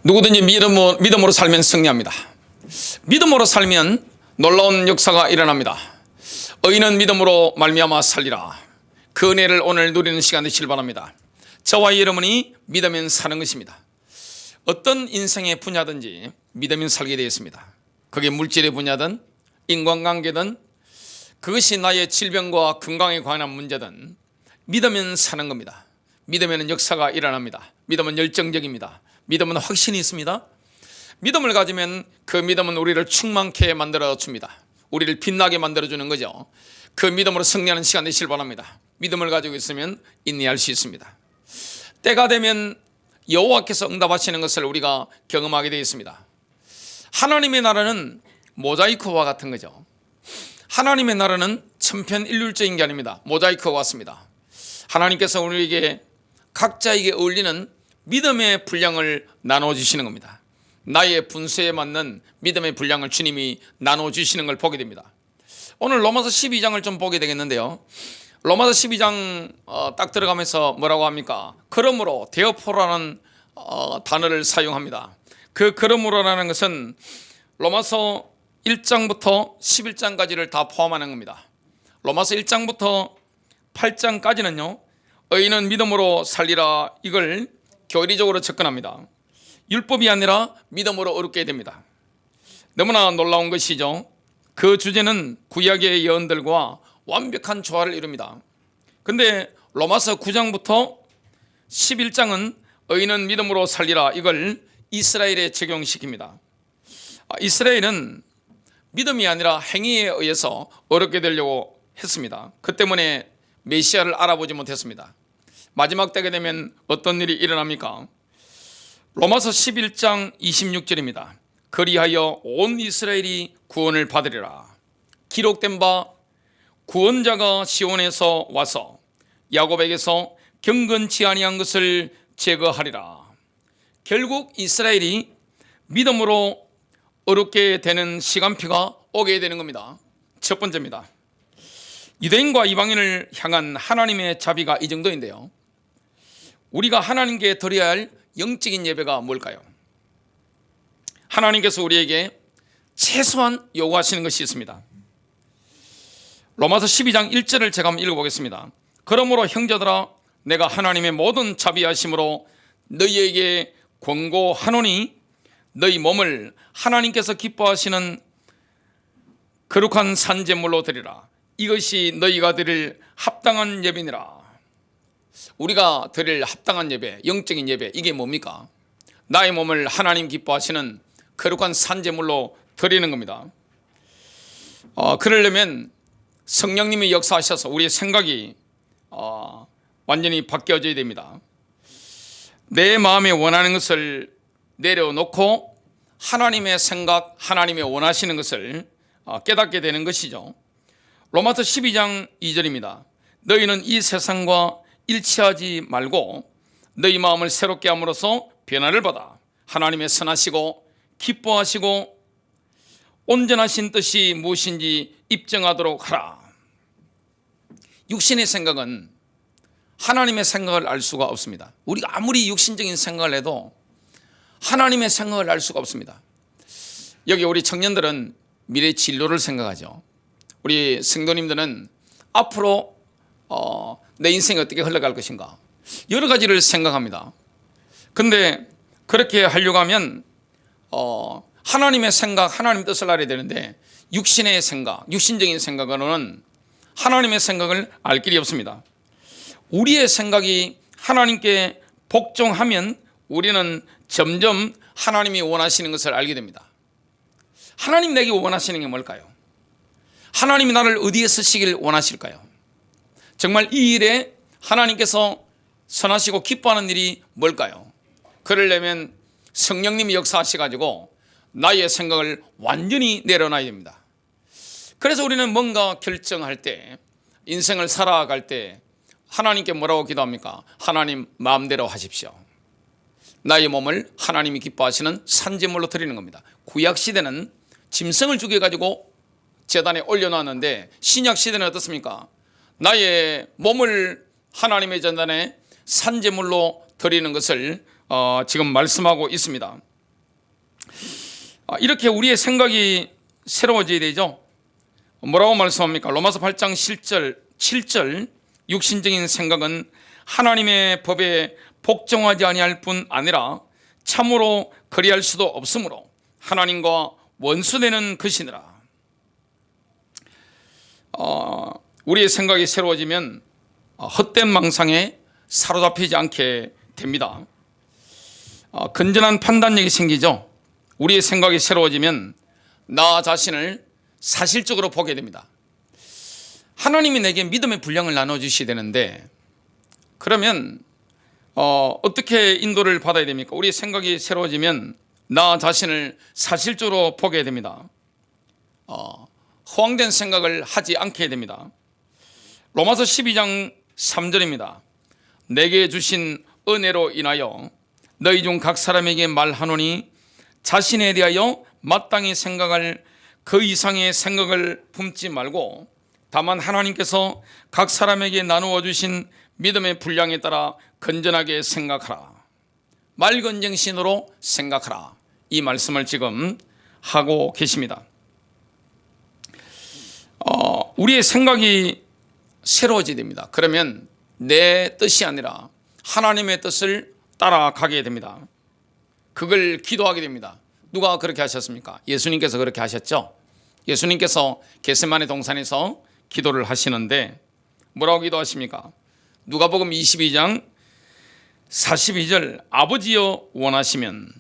누구든지 믿음으로 살면 승리합니다. 믿음으로 살면 놀라운 역사가 일어납니다. 의인은 믿음으로 말미암아 살리라. 그 은혜를 오늘 누리는 시간 되시길 바랍니다. 저와 여러분이 믿으면 사는 것입니다. 어떤 인생의 분야든지 믿으면 살게 되어 있습니다. 그게 물질의 분야든 인간관계든 그것이 나의 질병과 건강에 관한 문제든 믿으면 사는 겁니다. 믿으면 역사가 일어납니다. 믿으면 열정적입니다. 믿음은 확신이 있습니다. 믿음을 가지면 그 믿음은 우리를 충만케 만들어 줍니다. 우리를 빛나게 만들어 주는 거죠. 그 믿음으로 승리하는 시간 되시길 바랍니다. 믿음을 가지고 있으면 인내할 수 있습니다. 때가 되면 여호와께서 응답하시는 것을 우리가 경험하게 되어 있습니다. 하나님의 나라는 모자이크와 같은 거죠. 하나님의 나라는 천편일률적인 게 아닙니다. 모자이크와 같습니다. 하나님께서 우리에게 각자에게 어울리는 믿음의 분량을 나눠주시는 겁니다. 나의 분수에 맞는 믿음의 분량을 주님이 나눠주시는 걸 보게 됩니다. 오늘 로마서 12장을 좀 보게 되겠는데요. 로마서 12장 딱 들어가면서 뭐라고 합니까? 그러므로 데어포라는 단어를 사용합니다. 그 그러므로라는 것은 로마서 1장부터 11장까지를 다 포함하는 겁니다. 로마서 1장부터 8장까지는요. 의인은 믿음으로 살리라, 이걸 교리적으로 접근합니다. 율법이 아니라 믿음으로 얻게 됩니다. 너무나 놀라운 것이죠. 그 주제는 구약의 예언들과 완벽한 조화를 이룹니다. 근데 로마서 9장부터 11장은 의인은 믿음으로 살리라, 이걸 이스라엘에 적용시킵니다. 이스라엘은 믿음이 아니라 행위에 의해서 어렵게 되려고 했습니다. 그 때문에 메시아를 알아보지 못했습니다. 마지막 때가 되면 어떤 일이 일어납니까? 로마서 11장 26절입니다. 그리하여 온 이스라엘이 구원을 받으리라. 기록된 바 구원자가 시온에서 와서 야곱에게서 경건치 아니한 것을 제거하리라. 결국 이스라엘이 믿음으로 어렵게 되는 시간표가 오게 되는 겁니다. 첫 번째입니다. 유대인과 이방인을 향한 하나님의 자비가 이 정도인데요. 우리가 하나님께 드려야 할 영적인 예배가 뭘까요? 하나님께서 우리에게 최소한 요구하시는 것이 있습니다. 로마서 12장 1절을 제가 한번 읽어보겠습니다. 그러므로 형제들아, 내가 하나님의 모든 자비하심으로 너희에게 권고하노니 너희 몸을 하나님께서 기뻐하시는 거룩한 산제물로 드리라. 이것이 너희가 드릴 합당한 예배니라. 우리가 드릴 합당한 예배, 영적인 예배, 이게 뭡니까? 나의 몸을 하나님 기뻐하시는 거룩한 산제물로 드리는 겁니다. 그러려면 성령님이 역사하셔서 우리의 생각이 완전히 바뀌어져야 됩니다. 내 마음에 원하는 것을 내려놓고 하나님의 생각, 하나님의 원하시는 것을 깨닫게 되는 것이죠. 로마서 12장 2절입니다. 너희는 이 세상과 일치하지 말고 너희 마음을 새롭게 함으로써 변화를 받아 하나님의 선하시고 기뻐하시고 온전하신 뜻이 무엇인지 입증하도록 하라. 육신의 생각은 하나님의 생각을 알 수가 없습니다. 우리가 아무리 육신적인 생각을 해도 하나님의 생각을 알 수가 없습니다. 여기 우리 청년들은 미래 진로를 생각하죠. 우리 성도님들은 앞으로 내 인생이 어떻게 흘러갈 것인가, 여러 가지를 생각합니다. 근데 그렇게 하려고 하면 하나님의 생각, 하나님 뜻을 알아야 되는데 육신의 생각, 육신적인 생각으로는 하나님의 생각을 알 길이 없습니다. 우리의 생각이 하나님께 복종하면 우리는 점점 하나님이 원하시는 것을 알게 됩니다. 하나님 내게 원하시는 게 뭘까요? 하나님이 나를 어디에 쓰시길 원하실까요? 정말 이 일에 하나님께서 선하시고 기뻐하는 일이 뭘까요? 그러려면 성령님이 역사하셔가지고 나의 생각을 완전히 내려놔야 됩니다. 그래서 우리는 뭔가 결정할 때, 인생을 살아갈 때 하나님께 뭐라고 기도합니까? 하나님 마음대로 하십시오. 나의 몸을 하나님이 기뻐하시는 산제물로 드리는 겁니다. 구약시대는 짐승을 죽여가지고 제단에 올려놨는데 신약시대는 어떻습니까? 나의 몸을 하나님의 전단에 산제물로 드리는 것을 지금 말씀하고 있습니다. 이렇게 우리의 생각이 새로워져야 되죠. 뭐라고 말씀합니까? 로마서 8장 7절 육신적인 생각은 하나님의 법에 복종하지 아니할 뿐 아니라 참으로 그리할 수도 없으므로 하나님과 원수되는 것이니라. 우리의 생각이 새로워지면 헛된 망상에 사로잡히지 않게 됩니다. 건전한 판단력이 생기죠. 우리의 생각이 새로워지면 나 자신을 사실적으로 보게 됩니다. 하나님이 내게 믿음의 분량을 나눠주셔야 되는데 그러면 어떻게 인도를 받아야 됩니까? 우리의 생각이 새로워지면 나 자신을 사실적으로 보게 됩니다. 허황된 생각을 하지 않게 됩니다. 로마서 12장 3절입니다. 내게 주신 은혜로 인하여 너희 중 각 사람에게 말하노니 자신에 대하여 마땅히 생각할 그 이상의 생각을 품지 말고 다만 하나님께서 각 사람에게 나누어 주신 믿음의 분량에 따라 건전하게 생각하라. 맑은 정신으로 생각하라. 이 말씀을 지금 하고 계십니다. 우리의 생각이 새로워지게 됩니다. 그러면 내 뜻이 아니라 하나님의 뜻을 따라가게 됩니다. 그걸 기도하게 됩니다. 누가 그렇게 하셨습니까? 예수님께서 그렇게 하셨죠. 예수님께서 겟세마네 동산에서 기도를 하시는데 뭐라고 기도하십니까? 누가복음 22장 42절 아버지여 원하시면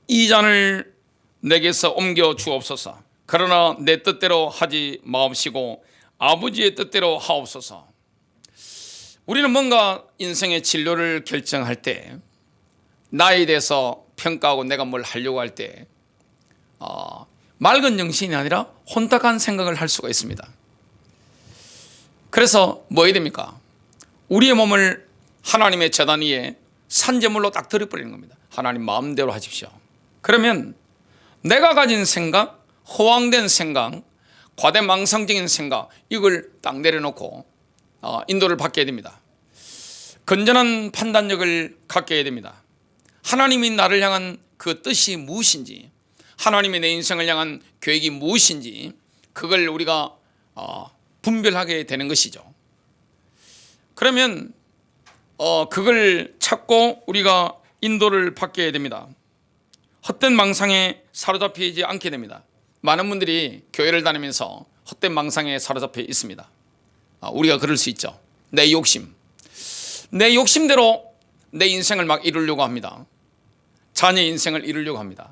이 잔을 내게서 옮겨 주옵소서. 그러나 내 뜻대로 하지 마옵시고 아버지의 뜻대로 하옵소서. 우리는 뭔가 인생의 진로를 결정할 때 나에 대해서 평가하고 내가 뭘 하려고 할 때 맑은 정신이 아니라 혼탁한 생각을 할 수가 있습니다. 그래서 뭐 해야 됩니까? 우리의 몸을 하나님의 제단 위에 산제물로 딱 들여버리는 겁니다. 하나님 마음대로 하십시오. 그러면 내가 가진 생각, 허황된 생각, 과대망상적인 생각 이걸 딱 내려놓고 인도를 받게 됩니다. 건전한 판단력을 갖게 해야 됩니다. 하나님이 나를 향한 그 뜻이 무엇인지, 하나님이 내 인생을 향한 계획이 무엇인지 그걸 우리가 분별하게 되는 것이죠. 그러면 그걸 찾고 우리가 인도를 받게 됩니다. 헛된 망상에 사로잡히지 않게 됩니다. 많은 분들이 교회를 다니면서 헛된 망상에 사로잡혀 있습니다. 우리가 그럴 수 있죠. 내 욕심대로 내 인생을 막 이루려고 합니다. 자녀의 인생을 이루려고 합니다.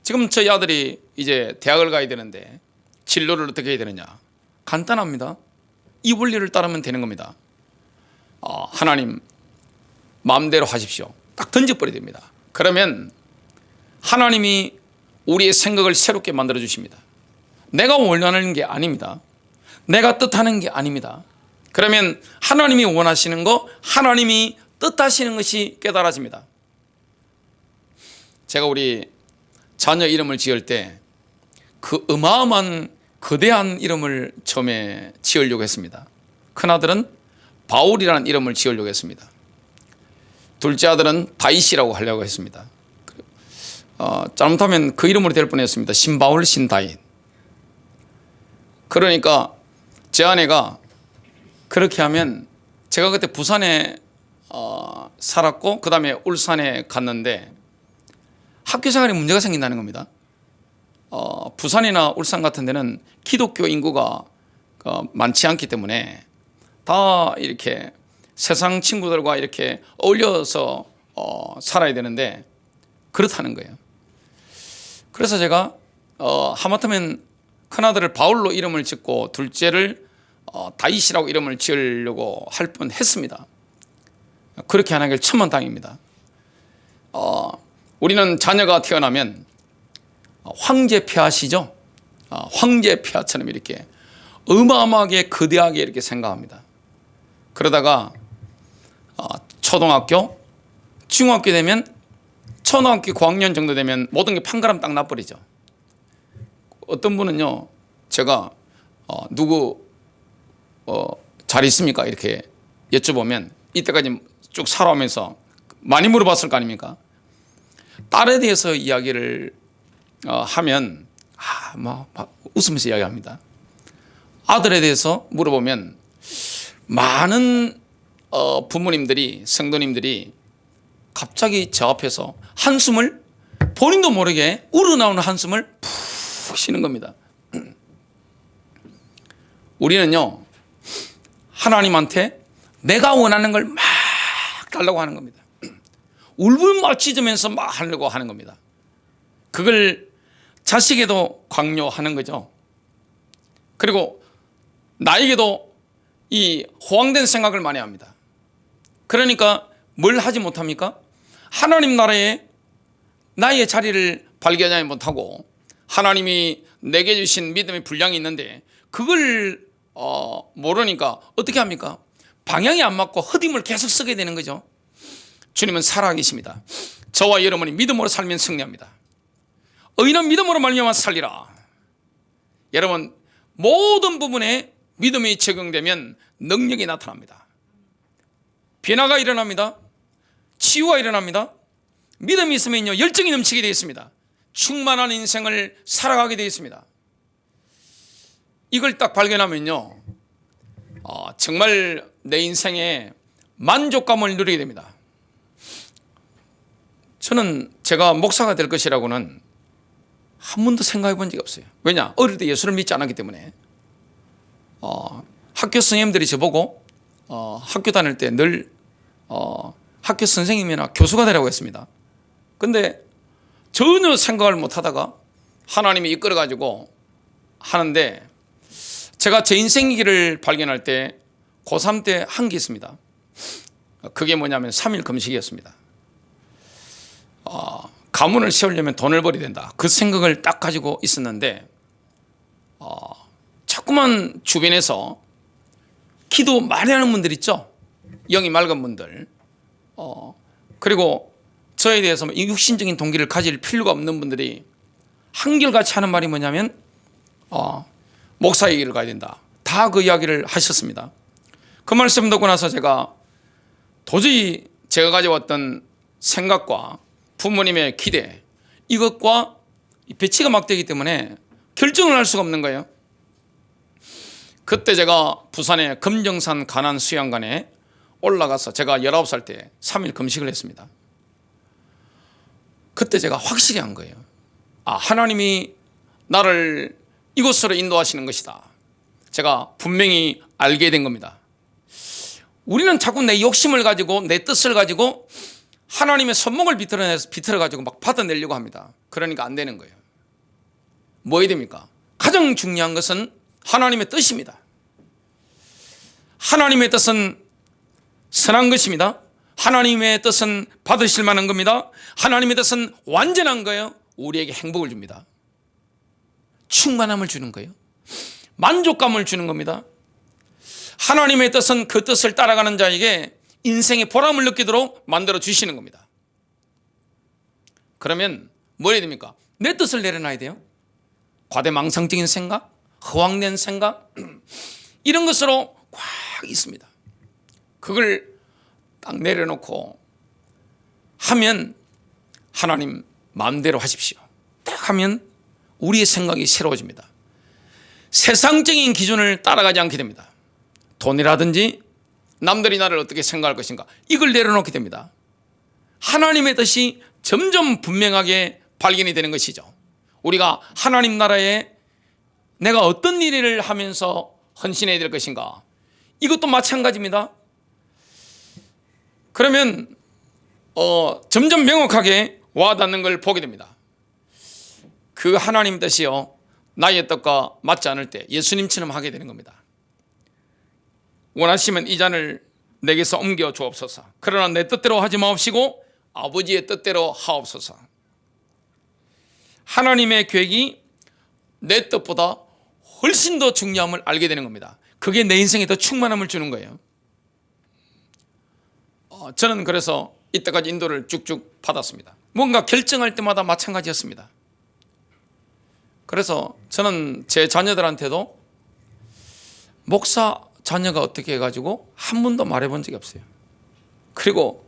지금 저희 아들이 이제 대학을 가야 되는데 진로를 어떻게 해야 되느냐? 간단합니다. 이 원리를 따르면 되는 겁니다. 하나님 마음대로 하십시오. 딱 던져버려야 됩니다. 그러면 하나님이 우리의 생각을 새롭게 만들어 주십니다. 내가 원하는 게 아닙니다. 내가 뜻하는 게 아닙니다. 그러면 하나님이 원하시는 거, 하나님이 뜻하시는 것이 깨달아집니다. 제가 우리 자녀 이름을 지을 때 그 어마어마한 거대한 이름을 처음에 지으려고 했습니다. 큰아들은 바울이라는 이름을 지으려고 했습니다. 둘째 아들은 다윗이라고 하려고 했습니다. 잘못하면 그 이름으로 될 뻔했습니다. 신바울, 신다윗. 그러니까 제 아내가 그렇게 하면 제가 그때 부산에 살았고 그 다음에 울산에 갔는데 학교 생활에 문제가 생긴다는 겁니다. 부산이나 울산 같은 데는 기독교 인구가 많지 않기 때문에 다 이렇게 세상 친구들과 이렇게 어울려서 살아야 되는데 그렇다는 거예요. 그래서 제가 하마터면 큰아들을 바울로 이름을 짓고 둘째를 다윗이라고 이름을 지으려고 할 뻔했습니다. 그렇게 안 하길 천만다행입니다. 우리는 자녀가 태어나면 황제 폐하시죠? 황제 폐하처럼 이렇게 어마어마하게 거대하게 이렇게 생각합니다. 그러다가 초등학교, 중학교 되면 초등학교 고학년 정도 되면 모든 게 판가름 딱 나버리죠. 어떤 분은요, 제가 누구 잘 있습니까? 이렇게 여쭤보면 이때까지 쭉 살아오면서 많이 물어봤을 거 아닙니까? 딸에 대해서 이야기를 하면 웃으면서 이야기합니다. 아들에 대해서 물어보면 많은 부모님들이, 성도님들이 갑자기 저 앞에서 한숨을, 본인도 모르게 우러나오는 한숨을 푹 쉬는 겁니다. 우리는요, 하나님한테 내가 원하는 걸 막 달라고 하는 겁니다. 울분맞춰주면서 막 하려고 하는 겁니다. 그걸 자식에도 강요하는 거죠. 그리고 나에게도 이 호황된 생각을 많이 합니다. 그러니까 뭘 하지 못합니까? 하나님 나라에 나의 자리를 발견하지 못하고 하나님이 내게 주신 믿음의 분량이 있는데 그걸 모르니까 어떻게 합니까? 방향이 안 맞고 헛힘을 계속 쓰게 되는 거죠. 주님은 살아계십니다. 저와 여러분이 믿음으로 살면 승리합니다. 의인은 믿음으로 말미암아 살리라. 여러분, 모든 부분에 믿음이 적용되면 능력이 나타납니다. 변화가 일어납니다. 치유가 일어납니다. 믿음이 있으면요, 열정이 넘치게 되어 있습니다. 충만한 인생을 살아가게 되어 있습니다. 이걸 딱 발견하면요, 정말 내 인생에 만족감을 누리게 됩니다. 저는 제가 목사가 될 것이라고는 한 번도 생각해 본 적이 없어요. 왜냐? 어릴 때 예수를 믿지 않았기 때문에. 학교 선생님들이 저보고 학교 다닐 때 늘 학교 선생님이나 교수가 되라고 했습니다. 근데 전혀 생각을 못 하다가 하나님이 이끌어 가지고 하는데, 제가 제 인생기를 발견할 때 고3 때 한 게 있습니다. 그게 뭐냐면 3일 금식이었습니다. 가문을 세우려면 돈을 벌어야 된다, 그 생각을 딱 가지고 있었는데 자꾸만 주변에서 기도 많이 하는 분들 있죠. 영이 맑은 분들, 그리고 저에 대해서 육신적인 동기를 가질 필요가 없는 분들이 한결같이 하는 말이 뭐냐면 목사의 길을 가야 된다, 다 그 이야기를 하셨습니다. 그 말씀 듣고 나서 제가 도저히 제가 가져왔던 생각과 부모님의 기대, 이것과 배치가 막되기 때문에 결정을 할 수가 없는 거예요. 그때 제가 부산의 금정산 가난 수양관에 올라가서 제가 19살 때 3일 금식을 했습니다. 그때 제가 확실히 한 거예요. 하나님이 나를 이곳으로 인도하시는 것이다. 제가 분명히 알게 된 겁니다. 우리는 자꾸 내 욕심을 가지고 내 뜻을 가지고 하나님의 손목을 비틀어 가지고 막 받아내려고 합니다. 그러니까 안 되는 거예요. 뭐 해야 됩니까? 가장 중요한 것은 하나님의 뜻입니다. 하나님의 뜻은 선한 것입니다. 하나님의 뜻은 받으실 만한 겁니다. 하나님의 뜻은 완전한 거예요. 우리에게 행복을 줍니다. 충만함을 주는 거예요. 만족감을 주는 겁니다. 하나님의 뜻은 그 뜻을 따라가는 자에게 인생의 보람을 느끼도록 만들어 주시는 겁니다. 그러면 뭘 해야 됩니까? 내 뜻을 내려놔야 돼요. 과대망상적인 생각, 허황된 생각, 이런 것으로 꽉 있습니다. 그걸 딱 내려놓고 하면, 하나님 마음대로 하십시오, 딱 하면 우리의 생각이 새로워집니다. 세상적인 기준을 따라가지 않게 됩니다. 돈이라든지 남들이 나를 어떻게 생각할 것인가, 이걸 내려놓게 됩니다. 하나님의 뜻이 점점 분명하게 발견이 되는 것이죠. 우리가 하나님 나라에 내가 어떤 일을 하면서 헌신해야 될 것인가, 이것도 마찬가지입니다. 그러면 점점 명확하게 와닿는 걸 보게 됩니다. 그 하나님 뜻이요, 나의 뜻과 맞지 않을 때 예수님처럼 하게 되는 겁니다. 원하시면 이 잔을 내게서 옮겨 주옵소서. 그러나 내 뜻대로 하지 마옵시고 아버지의 뜻대로 하옵소서. 하나님의 계획이 내 뜻보다 훨씬 더 중요함을 알게 되는 겁니다. 그게 내 인생에 더 충만함을 주는 거예요. 저는 그래서 이때까지 인도를 쭉쭉 받았습니다. 뭔가 결정할 때마다 마찬가지였습니다. 그래서 저는 제 자녀들한테도 목사 자녀가 어떻게 해가지고 한 번도 말해본 적이 없어요. 그리고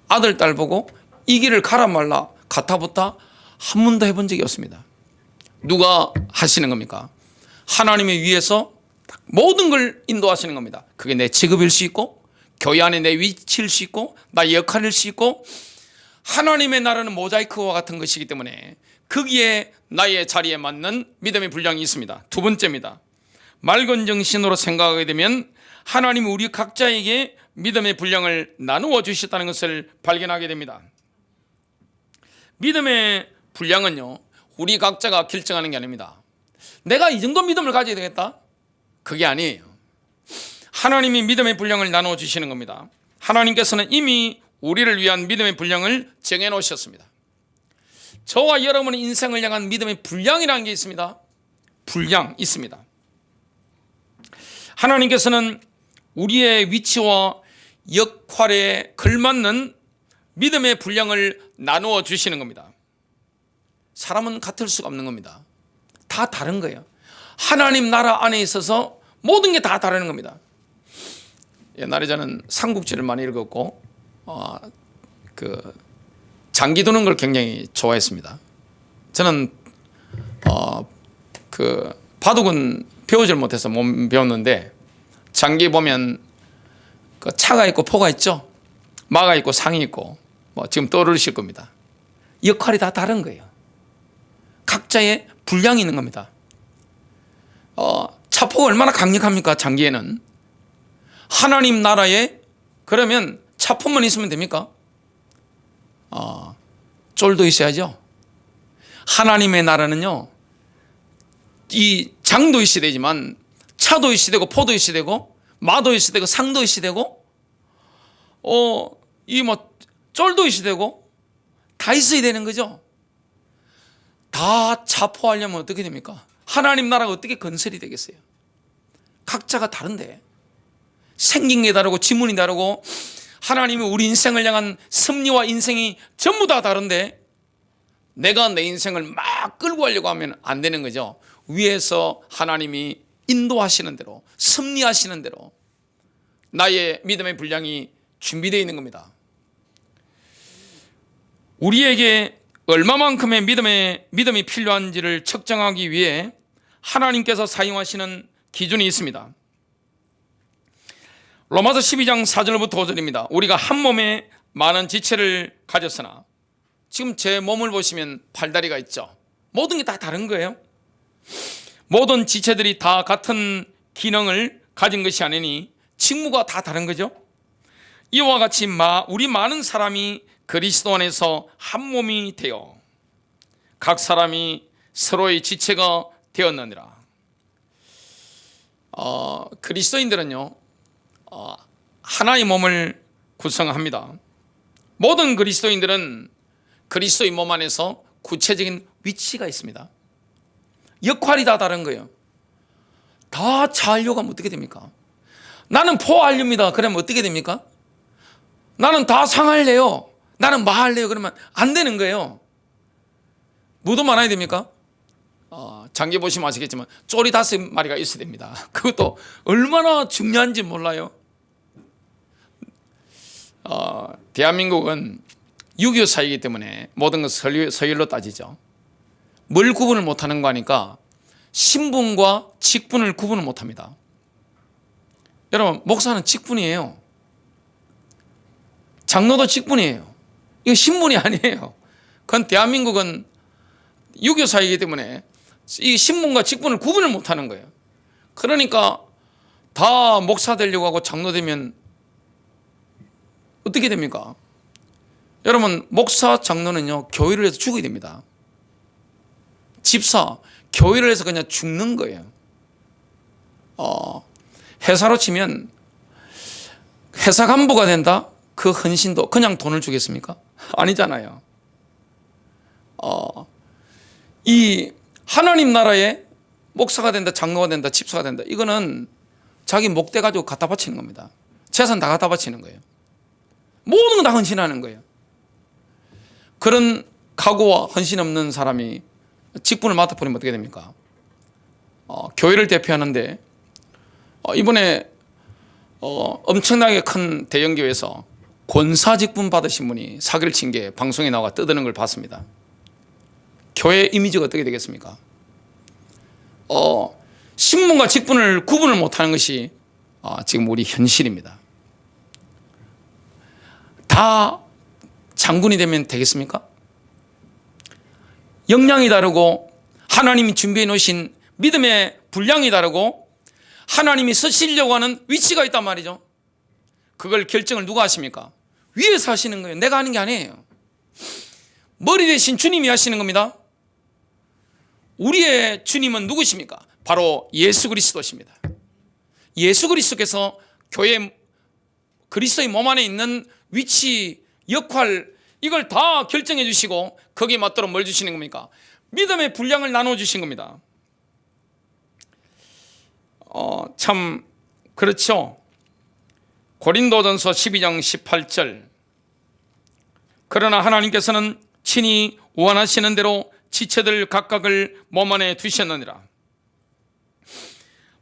아들, 딸 보고 이 길을 가라 말라 가타부타 한 번도 해본 적이 없습니다. 누가 하시는 겁니까? 하나님의 위에서 모든 걸 인도하시는 겁니다. 그게 내 직업일 수 있고, 교회 안에 내 위치일 수 있고, 나의 역할일 수 있고, 하나님의 나라는 모자이크와 같은 것이기 때문에 거기에 나의 자리에 맞는 믿음의 분량이 있습니다. 두 번째입니다. 맑은 정신으로 생각하게 되면 하나님이 우리 각자에게 믿음의 분량을 나누어 주셨다는 것을 발견하게 됩니다. 믿음의 분량은요, 우리 각자가 결정하는 게 아닙니다. 내가 이 정도 믿음을 가져야 되겠다? 그게 아니에요. 하나님이 믿음의 분량을 나누어 주시는 겁니다. 하나님께서는 이미 우리를 위한 믿음의 분량을 정해 놓으셨습니다. 저와 여러분의 인생을 향한 믿음의 분량이라는 게 있습니다. 분량 있습니다. 하나님께서는 우리의 위치와 역할에 걸맞는 믿음의 분량을 나누어 주시는 겁니다. 사람은 같을 수가 없는 겁니다. 다 다른 거예요. 하나님 나라 안에 있어서 모든 게 다 다른 겁니다. 옛날에 저는 삼국지를 많이 읽었고 장기 두는 걸 굉장히 좋아했습니다. 저는 바둑은 배우질 못해서 못 배웠는데, 장기 보면 차가 있고 포가 있죠. 마가 있고 상이 있고, 지금 떠오르실 겁니다. 역할이 다 다른 거예요. 각자의 분량이 있는 겁니다. 차포가 얼마나 강력합니까? 장기에는 하나님 나라에 그러면 차포만 있으면 됩니까? 쫄도 있어야죠. 하나님의 나라는요, 이 장도 있어야 되지만 차도 있어야 되고, 포도 있어야 되고, 마도 있어야 되고, 상도 있어야 되고, 쫄도 있어야 되고, 다 있어야 되는 거죠. 다 차포하려면 어떻게 됩니까? 하나님 나라가 어떻게 건설이 되겠어요? 각자가 다른데, 생긴 게 다르고 지문이 다르고, 하나님이 우리 인생을 향한 섭리와 인생이 전부 다 다른데, 내가 내 인생을 막 끌고 가려고 하면 안 되는 거죠. 위에서 하나님이 인도하시는 대로, 섭리하시는 대로 나의 믿음의 분량이 준비되어 있는 겁니다. 우리에게 얼마만큼의 믿음이 필요한지를 측정하기 위해 하나님께서 사용하시는 기준이 있습니다. 로마서 12장 4절부터 5절입니다. 우리가 한 몸에 많은 지체를 가졌으나, 지금 제 몸을 보시면 팔다리가 있죠. 모든 게 다 다른 거예요. 모든 지체들이 다 같은 기능을 가진 것이 아니니 직무가 다 다른 거죠. 이와 같이 우리 많은 사람이 그리스도 안에서 한 몸이 되어 각 사람이 서로의 지체가 되었느니라. 그리스도인들은요, 하나의 몸을 구성합니다. 모든 그리스도인들은 그리스도의 몸 안에서 구체적인 위치가 있습니다. 역할이 다 다른 거예요. 다 차하려고 하면 어떻게 됩니까? 나는 포하렵니다. 그러면 어떻게 됩니까? 나는 다 상할래요. 나는 마할래요. 그러면 안 되는 거예요. 무도 많아야 됩니까? 장기 보시면 아시겠지만 쪼리 5마리가 있어야 됩니다. 그것도 얼마나 중요한지 몰라요. 대한민국은 6.25 사회이기 때문에 모든 것을 서열로 따지죠. 뭘 구분을 못하는 거 하니까 신분과 직분을 구분을 못합니다. 여러분, 목사는 직분이에요. 장로도 직분이에요. 이거 신분이 아니에요. 그건 대한민국은 6.25 사회이기 때문에 이 신분과 직분을 구분을 못하는 거예요. 그러니까 다 목사 되려고 하고 장로 되면 어떻게 됩니까? 여러분, 목사, 장로는요, 교회를 해서 죽어야 됩니다. 집사, 교회를 해서 그냥 죽는 거예요. 회사로 치면 회사 간부가 된다? 그 헌신도 그냥 돈을 주겠습니까? 아니잖아요. 이 하나님 나라에 목사가 된다, 장로가 된다, 집사가 된다, 이거는 자기 목대 가지고 갖다 바치는 겁니다. 재산 다 갖다 바치는 거예요. 모든 거 다 헌신하는 거예요. 그런 각오와 헌신 없는 사람이 직분을 맡아버리면 어떻게 됩니까? 교회를 대표하는데 이번에 엄청나게 큰 대형교회에서 권사 직분 받으신 분이 사기를 친 게 방송에 나와 떠드는 걸 봤습니다. 교회 이미지가 어떻게 되겠습니까? 신분과 직분을 구분을 못하는 것이 지금 우리 현실입니다. 다 장군이 되면 되겠습니까? 역량이 다르고 하나님이 준비해 놓으신 믿음의 분량이 다르고 하나님이 쓰시려고 하는 위치가 있단 말이죠. 그걸 결정을 누가 하십니까? 위에서 하시는 거예요. 내가 하는 게 아니에요. 머리 대신 주님이 하시는 겁니다. 우리의 주님은 누구십니까? 바로 예수 그리스도십니다. 예수 그리스도께서 교회 그리스도의 몸 안에 있는 위치, 역할, 이걸 다 결정해 주시고 거기에 맞도록 뭘 주시는 겁니까? 믿음의 분량을 나눠 주신 겁니다. 참 그렇죠. 고린도전서 12장 18절, 그러나 하나님께서는 친히 원하시는 대로 지체들 각각을 몸 안에 두셨느니라.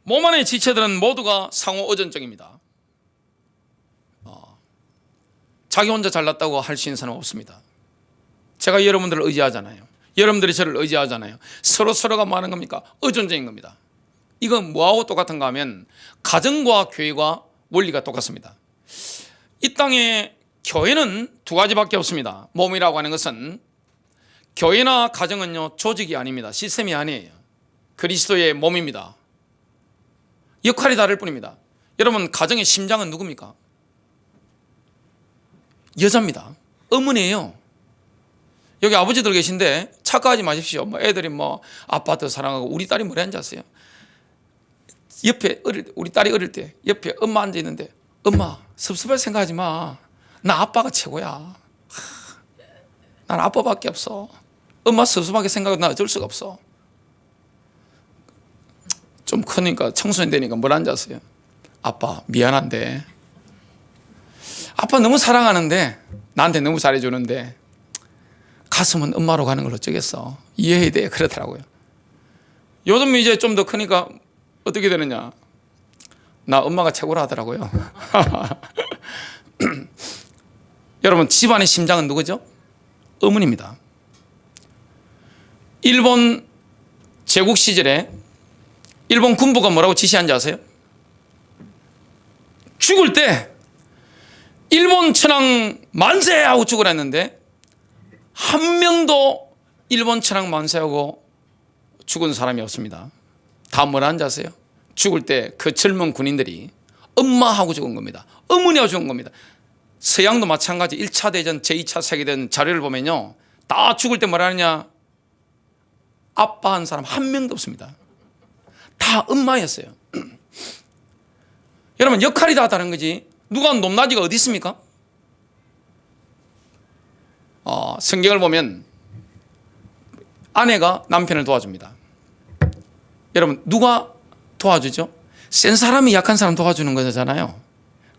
몸 안의 지체들은 모두가 상호 의존적입니다. 자기 혼자 잘났다고 할 수 있는 사람은 없습니다. 제가 여러분들을 의지하잖아요. 여러분들이 저를 의지하잖아요. 서로가 뭐 하는 겁니까? 의존적인 겁니다. 이건 뭐하고 똑같은가 하면 가정과 교회가 원리가 똑같습니다. 이 땅에 교회는 두 가지밖에 없습니다. 몸이라고 하는 것은, 교회나 가정은요 조직이 아닙니다. 시스템이 아니에요. 그리스도의 몸입니다. 역할이 다를 뿐입니다. 여러분, 가정의 심장은 누굽니까? 여자입니다. 어머니예요. 여기 아버지들 계신데 착각하지 마십시오. 애들이 아빠도 사랑하고, 우리 딸이 뭐라 하는지 아세요? 옆에 우리 딸이 어릴 때 옆에 엄마 앉아 있는데, 엄마 섭섭할 생각하지 마. 나 아빠가 최고야. 난 아빠밖에 없어. 엄마 섭섭하게 생각하고 나 어쩔 수가 없어. 좀 크니까, 청소년 되니까 뭘 하는지 아세요? 아빠 미안한데, 아빠 너무 사랑하는데, 나한테 너무 잘해주는데 가슴은 엄마로 가는 걸 어쩌겠어. 이해해야 돼. 그러더라고요. 요즘 이제 좀 더 크니까 어떻게 되느냐, 나 엄마가 최고라 하더라고요. 여러분, 집안의 심장은 누구죠? 어머니입니다. 일본 제국 시절에 일본 군부가 뭐라고 지시한지 아세요? 죽을 때 일본 천황 만세 하고 죽으라 했는데 한 명도 일본 천황 만세하고 죽은 사람이 없습니다. 다 뭐라 하는지 아세요? 죽을 때 그 젊은 군인들이 엄마하고 죽은 겁니다. 어머니하고 죽은 겁니다. 서양도 마찬가지. 1차 대전, 제2차 세계대전 자료를 보면요, 다 죽을 때 뭐라 하느냐, 아빠 한 사람 한 명도 없습니다. 다 엄마였어요. 여러분, 역할이 다 다른 거지 누가 높낮이가 어디 있습니까? 성경을 보면 아내가 남편을 도와줍니다. 여러분, 누가 도와주죠? 센 사람이 약한 사람 도와주는 거잖아요.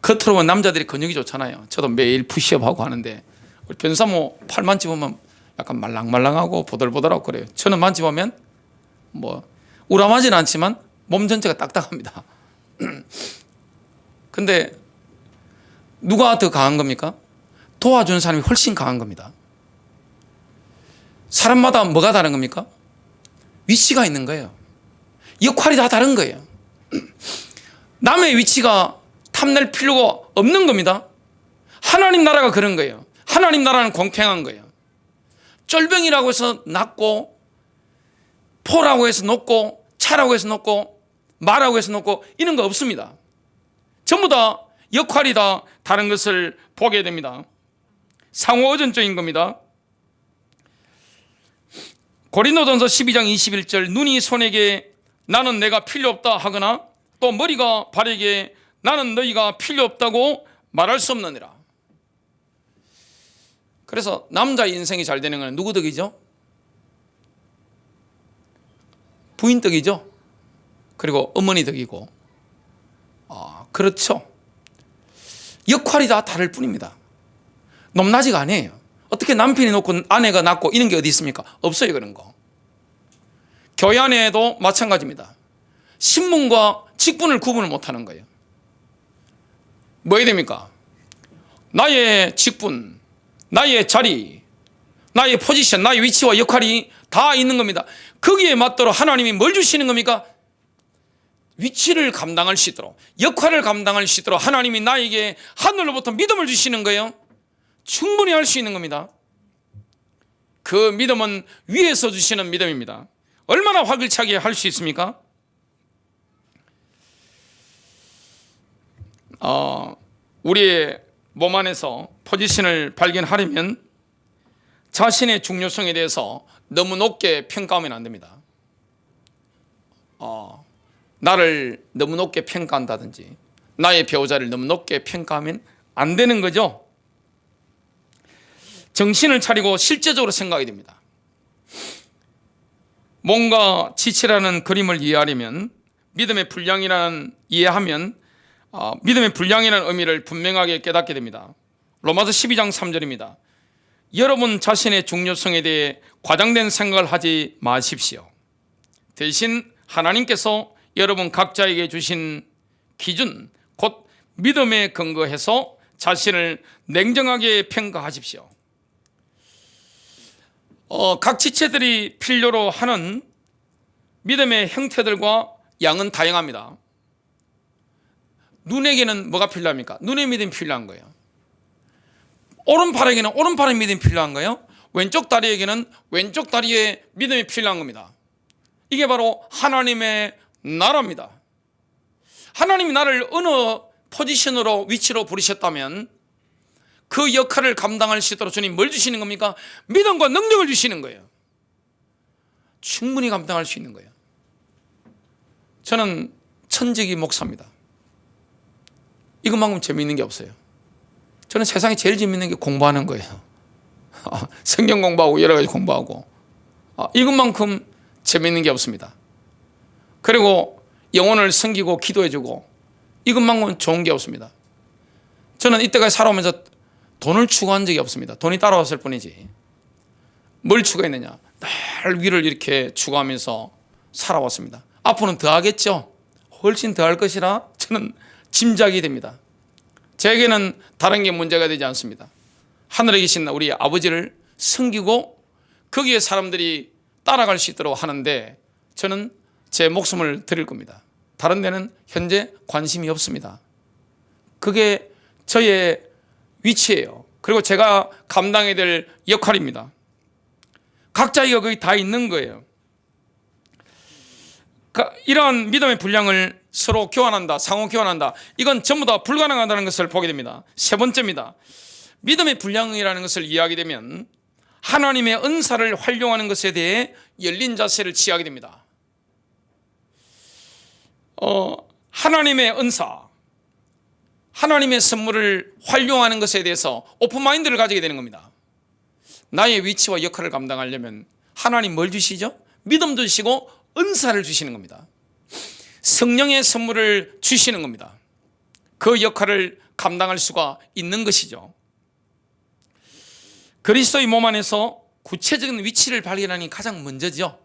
겉으로 보면 남자들이 근육이 좋잖아요. 저도 매일 푸시업하고 하는데 우리 변사모 팔 만져보면 약간 말랑말랑하고 보들보들하고 그래요. 저는 만져보면 우람하지는 않지만 몸 전체가 딱딱합니다. 근데 누가 더 강한 겁니까? 도와주는 사람이 훨씬 강한 겁니다. 사람마다 뭐가 다른 겁니까? 위치가 있는 거예요. 역할이 다 다른 거예요. 남의 위치가 탐낼 필요가 없는 겁니다. 하나님 나라가 그런 거예요. 하나님 나라는 공평한 거예요. 쫄병이라고 해서 낮고, 포라고 해서 높고, 차라고 해서 높고, 마라고 해서 높고, 이런 거 없습니다. 전부 다 역할이 다 다른 것을 보게 됩니다. 상호의존적인 겁니다. 고린도전서 12장 21절, 눈이 손에게 나는 내가 필요 없다 하거나 또 머리가 발에게 나는 너희가 필요 없다고 말할 수 없느니라. 그래서 남자의 인생이 잘 되는 건 누구 덕이죠? 부인 덕이죠. 그리고 어머니 덕이고. 그렇죠. 역할이 다 다를 뿐입니다. 높낮이가 아니에요. 어떻게 남편이 높고 아내가 낮고 이런 게 어디 있습니까? 없어요, 그런 거. 교회 안에도 마찬가지입니다. 신분과 직분을 구분을 못하는 거예요. 뭐 해야 됩니까? 나의 직분, 나의 자리, 나의 포지션, 나의 위치와 역할이 다 있는 겁니다. 거기에 맞도록 하나님이 뭘 주시는 겁니까? 위치를 감당할 수 있도록, 역할을 감당할 수 있도록 하나님이 나에게 하늘로부터 믿음을 주시는 거예요. 충분히 할 수 있는 겁니다. 그 믿음은 위에서 주시는 믿음입니다. 얼마나 활기차게 할 수 있습니까? 우리의 몸 안에서 포지션을 발견하려면 자신의 중요성에 대해서 너무 높게 평가하면 안 됩니다. 나를 너무 높게 평가한다든지 나의 배우자를 너무 높게 평가하면 안 되는 거죠. 정신을 차리고 실제적으로 생각이 됩니다. 뭔가 지체라는 그림을 이해하려면 믿음의 분량이라는 이해하면 믿음의 분량이라는 의미를 분명하게 깨닫게 됩니다. 로마서 12장 3절입니다. 여러분 자신의 중요성에 대해 과장된 생각을 하지 마십시오. 대신 하나님께서 여러분 각자에게 주신 기준, 곧 믿음에 근거해서 자신을 냉정하게 평가하십시오. 각 지체들이 필요로 하는 믿음의 형태들과 양은 다양합니다. 눈에게는 뭐가 필요합니까? 눈의 믿음이 필요한 거예요. 오른팔에게는 오른팔의 믿음이 필요한 거예요. 왼쪽 다리에게는 왼쪽 다리의 믿음이 필요한 겁니다. 이게 바로 하나님의 나라입니다. 하나님이 나를 어느 포지션으로, 위치로 부르셨다면 그 역할을 감당할 수 있도록 주님 뭘 주시는 겁니까? 믿음과 능력을 주시는 거예요. 충분히 감당할 수 있는 거예요. 저는 천직이 목사입니다. 이것만큼 재미있는 게 없어요. 저는 세상에 제일 재미있는 게 공부하는 거예요. 성경 공부하고 여러 가지 공부하고 이것만큼 재미있는 게 없습니다. 그리고 영혼을 섬기고 기도해주고 이것만큼은 좋은 게 없습니다. 저는 이때까지 살아오면서 돈을 추구한 적이 없습니다. 돈이 따라왔을 뿐이지. 뭘 추구했느냐? 늘 위를 이렇게 추구하면서 살아왔습니다. 앞으로는 더 하겠죠. 훨씬 더 할 것이라 저는 짐작이 됩니다. 제게는 다른 게 문제가 되지 않습니다. 하늘에 계신 우리 아버지를 섬기고 거기에 사람들이 따라갈 수 있도록 하는데 저는 제 목숨을 드릴 겁니다. 다른 데는 현재 관심이 없습니다. 그게 저의 위치예요. 그리고 제가 감당해야 될 역할입니다. 각자에게 거기 다 있는 거예요. 이러한 믿음의 분량을 서로 교환한다, 상호 교환한다. 이건 전부 다 불가능하다는 것을 보게 됩니다. 세 번째입니다. 믿음의 분량이라는 것을 이해하게 되면 하나님의 은사를 활용하는 것에 대해 열린 자세를 취하게 됩니다. 하나님의 은사, 하나님의 선물을 활용하는 것에 대해서 오픈마인드를 가지게 되는 겁니다. 나의 위치와 역할을 감당하려면 하나님 뭘 주시죠? 믿음도 주시고 은사를 주시는 겁니다. 성령의 선물을 주시는 겁니다. 그 역할을 감당할 수가 있는 것이죠. 그리스도의 몸 안에서 구체적인 위치를 발견하니 가장 먼저죠.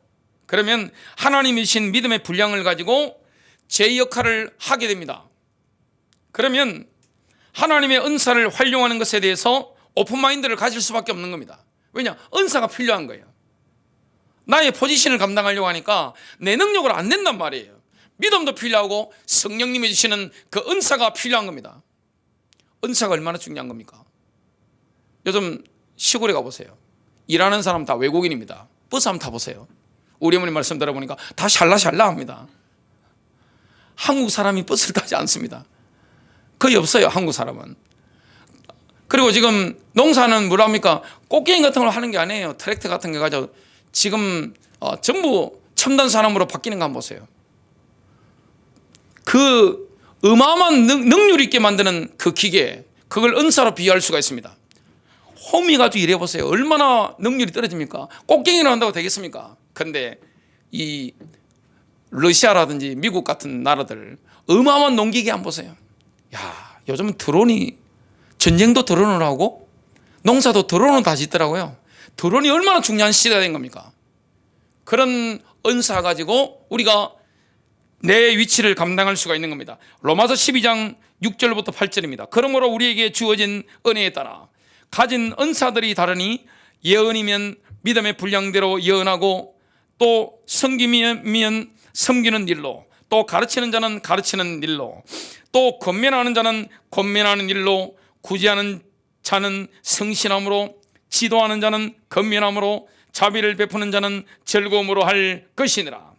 그러면 하나님이 주신 믿음의 분량을 가지고 제 역할을 하게 됩니다. 그러면 하나님의 은사를 활용하는 것에 대해서 오픈마인드를 가질 수밖에 없는 겁니다. 왜냐? 은사가 필요한 거예요. 나의 포지션을 감당하려고 하니까 내 능력으로 안 된단 말이에요. 믿음도 필요하고 성령님이 주시는 그 은사가 필요한 겁니다. 은사가 얼마나 중요한 겁니까? 요즘 시골에 가보세요. 일하는 사람 다 외국인입니다. 버스 한번 타보세요. 우리 어머니 말씀 들어보니까 다 샬라샬라 합니다. 한국 사람이 버스를 타지 않습니다. 거의 없어요, 한국 사람은. 그리고 지금 농사는 뭐랍니까? 꽃게임 같은 걸 하는 게 아니에요. 트랙터 같은 거 가지고 지금 전부 첨단 산업으로 바뀌는 거 한번 보세요. 그 어마어마한 능률 있게 만드는 그 기계, 그걸 은사로 비유할 수가 있습니다. 홈이 가지고 일해보세요. 얼마나 능률이 떨어집니까? 꽃게임을 한다고 되겠습니까? 근데 이 러시아라든지 미국 같은 나라들 어마어마한 농기계 한번 보세요. 야, 요즘은 드론이 전쟁도 드론을 하고 농사도 드론을 다 짓더라고요. 드론이 얼마나 중요한 시대가 된 겁니까? 그런 은사 가지고 우리가 내 위치를 감당할 수가 있는 겁니다. 로마서 12장 6절부터 8절입니다. 그러므로 우리에게 주어진 은혜에 따라 가진 은사들이 다르니 예언이면 믿음의 분량대로 예언하고, 또 섬기면 섬기는 일로, 또 가르치는 자는 가르치는 일로, 또 권면하는 자는 권면하는 일로, 구제하는 자는 성실함으로, 지도하는 자는 권면함으로, 자비를 베푸는 자는 즐거움으로 할 것이니라.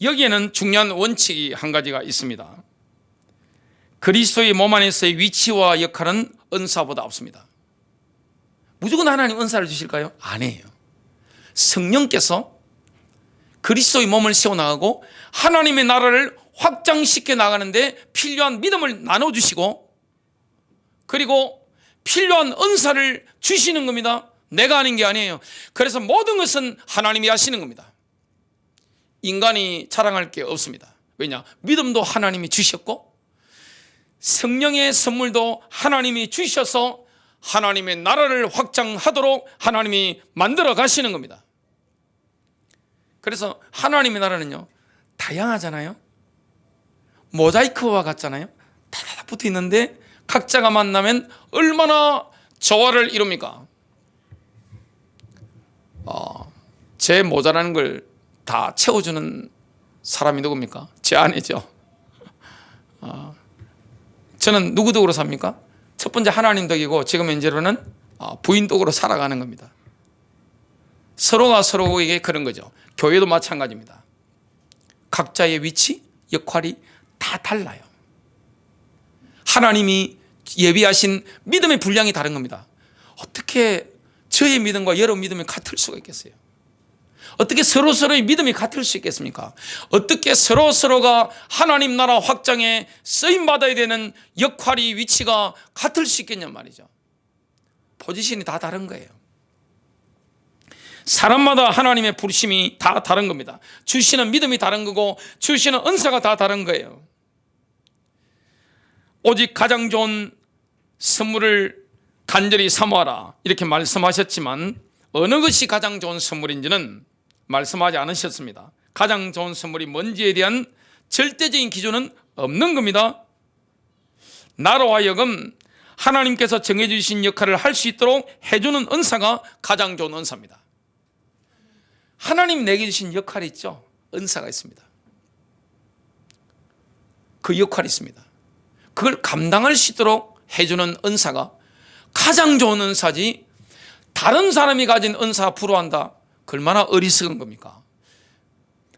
여기에는 중요한 원칙이 한 가지가 있습니다. 그리스도의 몸 안에서의 위치와 역할은 은사보다 없습니다. 무조건 하나님 은사를 주실까요? 아니에요. 성령께서 그리스도의 몸을 세워나가고 하나님의 나라를 확장시켜 나가는데 필요한 믿음을 나눠주시고, 그리고 필요한 은사를 주시는 겁니다. 내가 하는 게 아니에요. 그래서 모든 것은 하나님이 하시는 겁니다. 인간이 자랑할 게 없습니다. 왜냐? 믿음도 하나님이 주셨고, 성령의 선물도 하나님이 주셔서 하나님의 나라를 확장하도록 하나님이 만들어 가시는 겁니다. 그래서 하나님의 나라는요, 다양하잖아요. 모자이크와 같잖아요. 다다닥 붙어 있는데 각자가 만나면 얼마나 조화를 이룹니까? 제 모자라는 걸 다 채워주는 사람이 누굽니까? 제 아내죠. 저는 누구 덕으로 삽니까? 첫 번째 하나님 덕이고, 지금 현재로는 부인 덕으로 살아가는 겁니다. 서로가 서로에게 그런 거죠. 교회도 마찬가지입니다. 각자의 위치, 역할이 다 달라요. 하나님이 예비하신 믿음의 분량이 다른 겁니다. 어떻게 저의 믿음과 여러분 믿음이 같을 수가 있겠어요? 어떻게 서로서로의 믿음이 같을 수 있겠습니까? 어떻게 서로서로가 하나님 나라 확장에 쓰임받아야 되는 역할이, 위치가 같을 수 있겠냔 말이죠. 포지션이 다 다른 거예요. 사람마다 하나님의 부르심이 다 다른 겁니다. 주시는 믿음이 다른 거고, 주시는 은사가 다 다른 거예요. 오직 가장 좋은 선물을 간절히 사모하라, 이렇게 말씀하셨지만 어느 것이 가장 좋은 선물인지는 말씀하지 않으셨습니다. 가장 좋은 선물이 뭔지에 대한 절대적인 기준은 없는 겁니다. 나로 하여금 하나님께서 정해주신 역할을 할 수 있도록 해주는 은사가 가장 좋은 은사입니다. 하나님 내게 주신 역할이 있죠. 은사가 있습니다. 그 역할이 있습니다. 그걸 감당할 수 있도록 해주는 은사가 가장 좋은 은사지, 다른 사람이 가진 은사 부러워한다, 그 얼마나 어리석은 겁니까?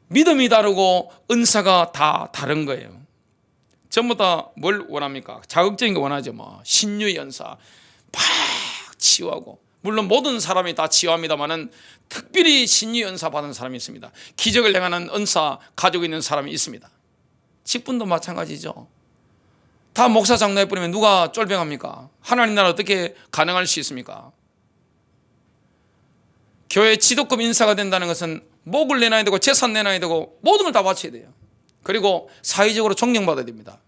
믿음이 다르고 은사가 다 다른 거예요. 전부 다 뭘 원합니까? 자극적인 거 원하죠. 신유의 은사 팍 치유하고, 물론 모든 사람이 다 치유합니다만은 특별히 신유의 은사 받은 사람이 있습니다. 기적을 행하는 은사 가지고 있는 사람이 있습니다. 직분도 마찬가지죠. 다 목사 장로해 버리면 누가 쫄병합니까? 하나님 나라 어떻게 가능할 수 있습니까? 교회 지도급 인사가 된다는 것은 목을 내놔야 되고 재산 내놔야 되고 모든 걸 다 바쳐야 돼요. 그리고 사회적으로 존경받아야 됩니다.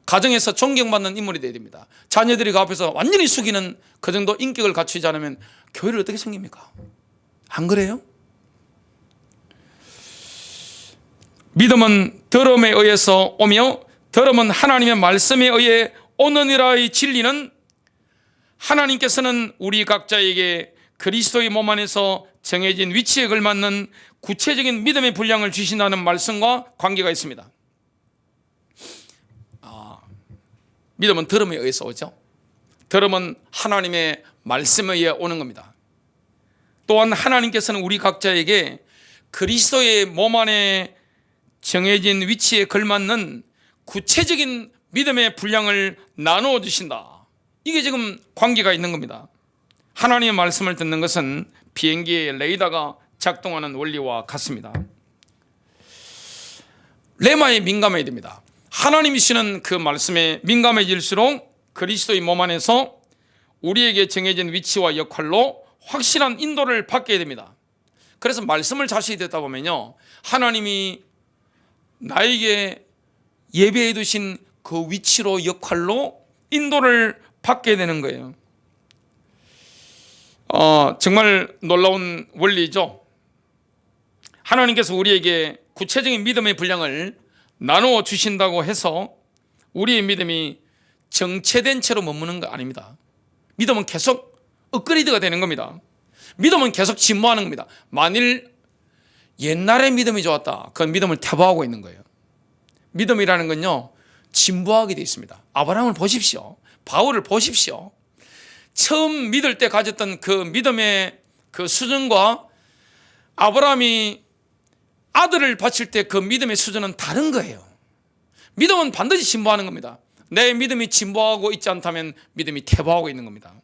가정에서 존경받는 인물이 돼야 됩니다. 자녀들이 그 앞에서 완전히 숙이는 그 정도 인격을 갖추지 않으면 교회를 어떻게 섬깁니까? 안 그래요? 믿음은 들음에 의해서 오며, 들음은 하나님의 말씀에 의해 오느니라의 진리는, 하나님께서는 우리 각자에게 그리스도의 몸 안에서 정해진 위치에 걸맞는 구체적인 믿음의 분량을 주신다는 말씀과 관계가 있습니다. 믿음은 들음에 의해서 오죠. 들음은 하나님의 말씀에 의해 오는 겁니다. 또한 하나님께서는 우리 각자에게 그리스도의 몸 안에 정해진 위치에 걸맞는 구체적인 믿음의 분량을 나누어 주신다. 이게 지금 관계가 있는 겁니다. 하나님의 말씀을 듣는 것은 비행기의 레이더가 작동하는 원리와 같습니다. 레마에 민감해야 됩니다. 하나님이 주시는 그 말씀에 민감해질수록 그리스도의 몸 안에서 우리에게 정해진 위치와 역할로 확실한 인도를 받게 됩니다. 그래서 말씀을 자세히 듣다 보면요, 하나님이 나에게 예배해 두신 그 위치로, 역할로 인도를 받게 되는 거예요. 정말 놀라운 원리죠. 하나님께서 우리에게 구체적인 믿음의 분량을 나누어 주신다고 해서 우리의 믿음이 정체된 채로 머무는 거 아닙니다. 믿음은 계속 업그레이드가 되는 겁니다. 믿음은 계속 진보하는 겁니다. 만일 옛날에 믿음이 좋았다, 그건 믿음을 퇴보하고 있는 거예요. 믿음이라는 건요, 진보하게 되어 있습니다. 아브라함을 보십시오. 바울을 보십시오. 처음 믿을 때 가졌던 그 믿음의 그 수준과 아브라함이 아들을 바칠 때 그 믿음의 수준은 다른 거예요. 믿음은 반드시 진보하는 겁니다. 내 믿음이 진보하고 있지 않다면 믿음이 퇴보하고 있는 겁니다.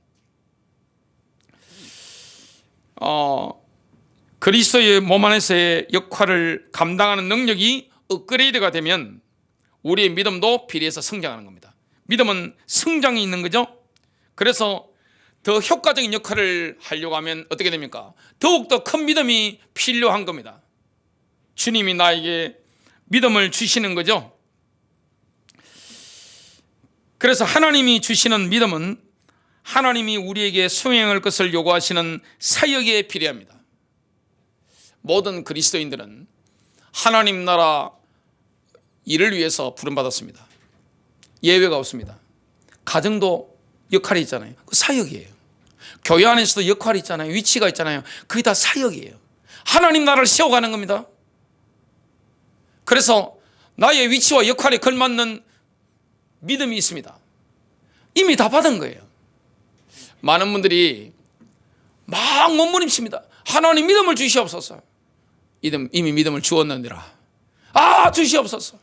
그리스도의 몸 안에서의 역할을 감당하는 능력이 업그레이드가 되면 우리의 믿음도 비례해서 성장하는 겁니다. 믿음은 성장이 있는 거죠. 그래서 더 효과적인 역할을 하려고 하면 어떻게 됩니까? 더욱더 큰 믿음이 필요한 겁니다. 주님이 나에게 믿음을 주시는 거죠. 그래서 하나님이 주시는 믿음은 하나님이 우리에게 수행할 것을 요구하시는 사역에 필요합니다. 모든 그리스도인들은 하나님 나라 일을 위해서 부름받았습니다. 예외가 없습니다. 가정도 역할이 있잖아요. 그 사역이에요. 교회 안에서도 역할이 있잖아요. 위치가 있잖아요. 그게 다 사역이에요. 하나님 나라를 세워가는 겁니다. 그래서 나의 위치와 역할에 걸맞는 믿음이 있습니다. 이미 다 받은 거예요. 많은 분들이 막 몸부림칩니다. 하나님 믿음을 주시옵소서. 이미 믿음을 주었느니라. 주시옵소서.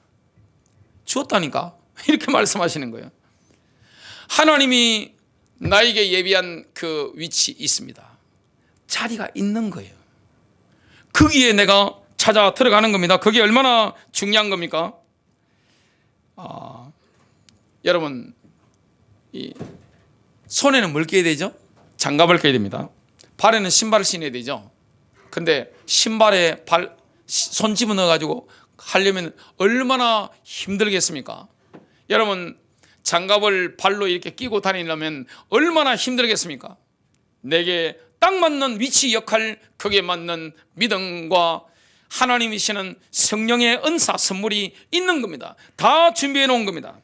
주었다니까. 이렇게 말씀하시는 거예요. 하나님이 나에게 예비한 그 위치 있습니다. 자리가 있는 거예요. 거기에 내가 찾아 들어가는 겁니다. 그게 얼마나 중요한 겁니까? 여러분, 이 손에는 뭘 껴야 되죠? 장갑을 껴야 됩니다. 발에는 신발을 신어야 되죠. 근데 신발에 손 집어넣어가지고 하려면 얼마나 힘들겠습니까? 여러분, 장갑을 발로 이렇게 끼고 다니려면 얼마나 힘들겠습니까? 내게 딱 맞는 위치 역할, 거기에 맞는 믿음과 하나님이시는 성령의 은사 선물이 있는 겁니다. 다 준비해 놓은 겁니다.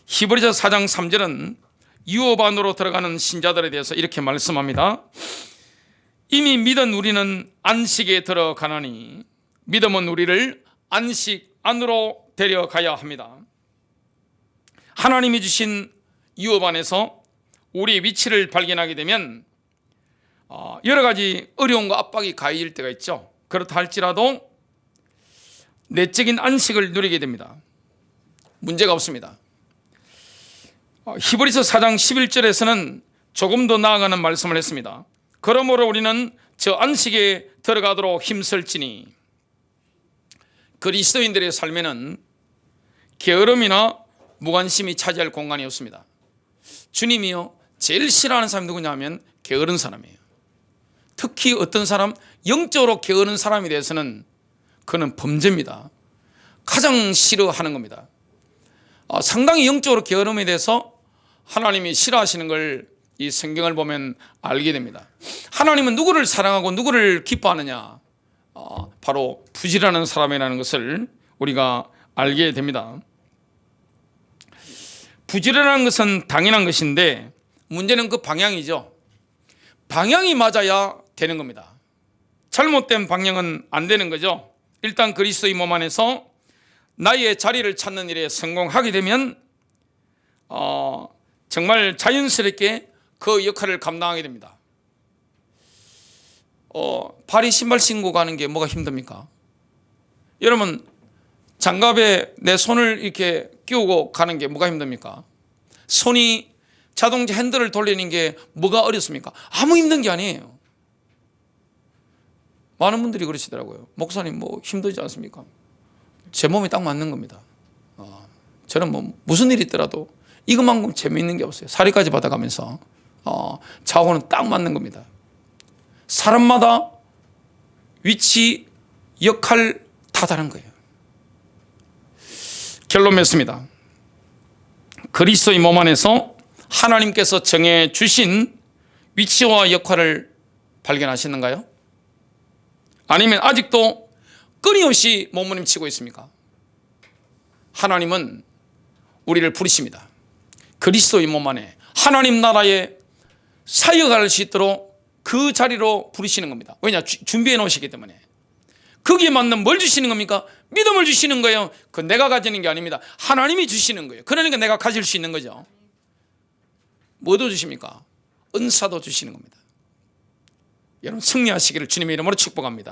히브리서 4장 3절은 유업 안으로 들어가는 신자들에 대해서 이렇게 말씀합니다. 이미 믿은 우리는 안식에 들어가나니 믿음은 우리를 안식 안으로 데려가야 합니다. 하나님이 주신 유업 안에서 우리의 위치를 발견하게 되면 여러 가지 어려움과 압박이 가해질 때가 있죠. 그렇다 할지라도 내적인 안식을 누리게 됩니다. 문제가 없습니다. 히브리서 4장 11절에서는 조금 더 나아가는 말씀을 했습니다. 그러므로 우리는 저 안식에 들어가도록 힘쓸지니. 그리스도인들의 삶에는 게으름이나 무관심이 차지할 공간이 없습니다. 주님이요, 제일 싫어하는 사람이 누구냐 하면 게으른 사람이에요. 특히 어떤 사람, 영적으로 게으른 사람에 대해서는 그는 범죄입니다. 가장 싫어하는 겁니다. 상당히 영적으로 게으름에 대해서 하나님이 싫어하시는 걸 이 성경을 보면 알게 됩니다. 하나님은 누구를 사랑하고 누구를 기뻐하느냐? 바로 부지런한 사람이라는 것을 우리가 알게 됩니다. 부지런한 것은 당연한 것인데 문제는 그 방향이죠. 방향이 맞아야 되는 겁니다. 잘못된 방향은 안 되는 거죠. 일단 그리스도의 몸 안에서 나의 자리를 찾는 일에 성공하게 되면 정말 자연스럽게 그 역할을 감당하게 됩니다. 발이 신발 신고 가는 게 뭐가 힘듭니까? 여러분, 장갑에 내 손을 이렇게 끼우고 가는 게 뭐가 힘듭니까? 손이 자동차 핸들을 돌리는 게 뭐가 어렵습니까? 아무 힘든 게 아니에요. 많은 분들이 그러시더라고요. 목사님 뭐 힘들지 않습니까? 제 몸에 딱 맞는 겁니다. 저는 뭐 무슨 일이 있더라도 이것만큼 재미있는 게 없어요. 사리까지 받아가면서 자고는 딱 맞는 겁니다. 사람마다 위치, 역할 다 다른 거예요. 결론 맺습니다. 그리스도의 몸 안에서 하나님께서 정해 주신 위치와 역할을 발견하시는가요? 아니면 아직도 끊임없이 몸부림치고 있습니까? 하나님은 우리를 부르십니다. 그리스도의 몸 안에 하나님 나라의 사역할 수 있도록 그 자리로 부르시는 겁니다. 왜냐? 준비해 놓으시기 때문에. 거기에 맞는 뭘 주시는 겁니까? 믿음을 주시는 거예요. 그 내가 가지는 게 아닙니다. 하나님이 주시는 거예요. 그러니까 내가 가질 수 있는 거죠. 뭐도 주십니까? 은사도 주시는 겁니다. 여러분 승리하시기를 주님의 이름으로 축복합니다.